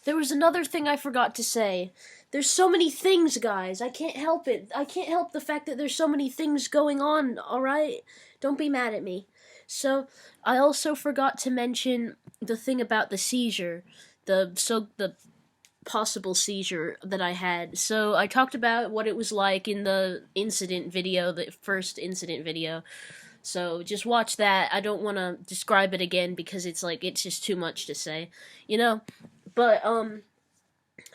there was another thing I forgot to say. There's so many things, guys. I can't help it. I can't help the fact that there's so many things going on, alright? Don't be mad at me. So, I also forgot to mention the thing about the seizure. The possible seizure that I had. So, I talked about what it was like in the incident video, the first incident video. So just watch that. I don't want to describe it again because it's just too much to say, you know. But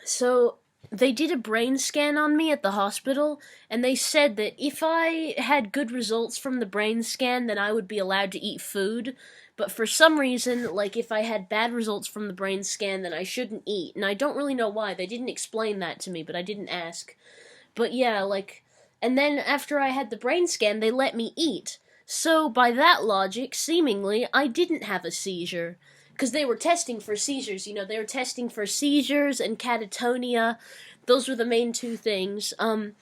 so they did a brain scan on me at the hospital, and they said that if I had good results from the brain scan, then I would be allowed to eat food. But for some reason, like if I had bad results from the brain scan, then I shouldn't eat. And I don't really know why. They didn't explain that to me, but I didn't ask. But yeah, like, and then after I had the brain scan, they let me eat. So, by that logic, seemingly, I didn't have a seizure. Because they were testing for seizures, you know, they were testing for seizures and catatonia. Those were the main two things. And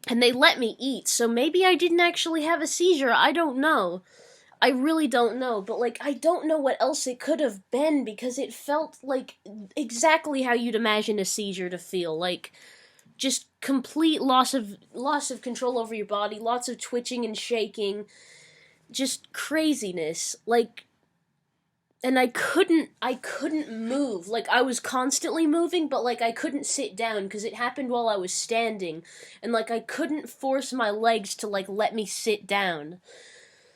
they let me eat, so maybe I didn't actually have a seizure, I don't know. I really don't know, but, like, I don't know what else it could have been, because it felt like exactly how you'd imagine a seizure to feel, like, just complete loss of control over your body, lots of twitching and shaking, just craziness, like, and I couldn't move, like, I was constantly moving, but, like, I couldn't sit down, because it happened while I was standing, and, like, I couldn't force my legs to, like, let me sit down,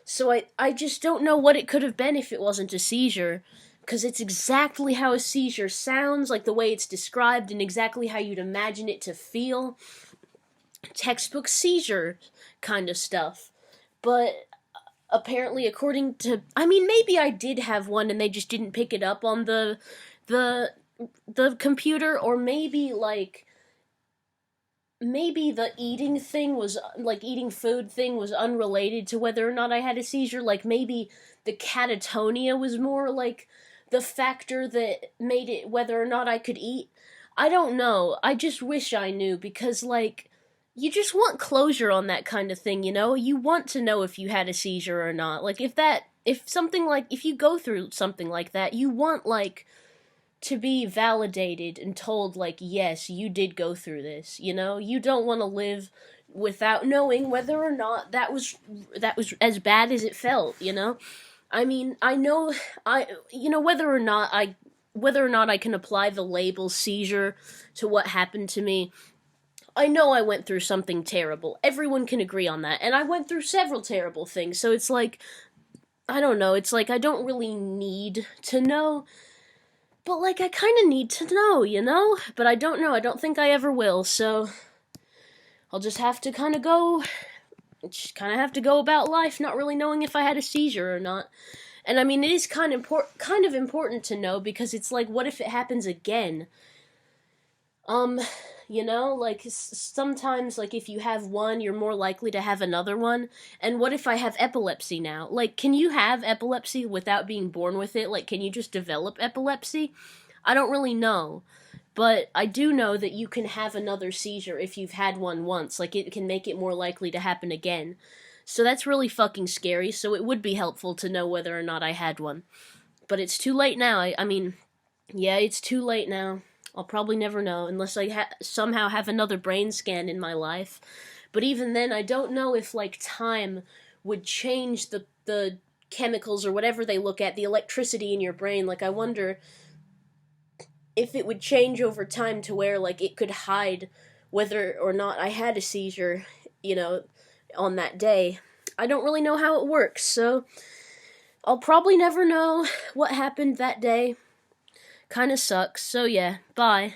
so I just don't know what it could have been if it wasn't a seizure, because it's exactly how a seizure sounds, like the way it's described, and exactly how you'd imagine it to feel. Textbook seizure kind of stuff. But apparently, according to, I mean, maybe I did have one and they just didn't pick it up on the computer, or maybe the eating thing was, like, eating food thing was unrelated to whether or not I had a seizure. Like, maybe the catatonia was more, like, the factor that made it whether or not I could eat. I don't know. I just wish I knew, because, like, you just want closure on that kind of thing, you know? You want to know if you had a seizure or not. Like, if you go through something like that, you want, like, to be validated and told, like, yes, you did go through this, you know? You don't want to live without knowing whether or not that was as bad as it felt, you know? I mean, I know, whether or not I can apply the label seizure to what happened to me, I know I went through something terrible. Everyone can agree on that. And I went through several terrible things, so it's like, I don't know, it's like I don't really need to know, but, like, I kind of need to know, you know? But I don't know, I don't think I ever will, so I'll just have to kind of go about life not really knowing if I had a seizure or not. And I mean, it is kind of important to know, because it's like, what if it happens again? You know, like, sometimes, like, if you have one, you're more likely to have another one. And what if I have epilepsy now? Like, can you have epilepsy without being born with it? Like, can you just develop epilepsy? I don't really know. But I do know that you can have another seizure if you've had one once. Like, it can make it more likely to happen again. So that's really fucking scary, so it would be helpful to know whether or not I had one. But it's too late now. I mean, yeah, it's too late now. I'll probably never know, unless I somehow have another brain scan in my life. But even then, I don't know if, like, time would change the chemicals or whatever they look at, the electricity in your brain. Like, I wonder if it would change over time to where, like, it could hide whether or not I had a seizure, you know, on that day. I don't really know how it works, so I'll probably never know what happened that day. Kinda sucks, so yeah, bye.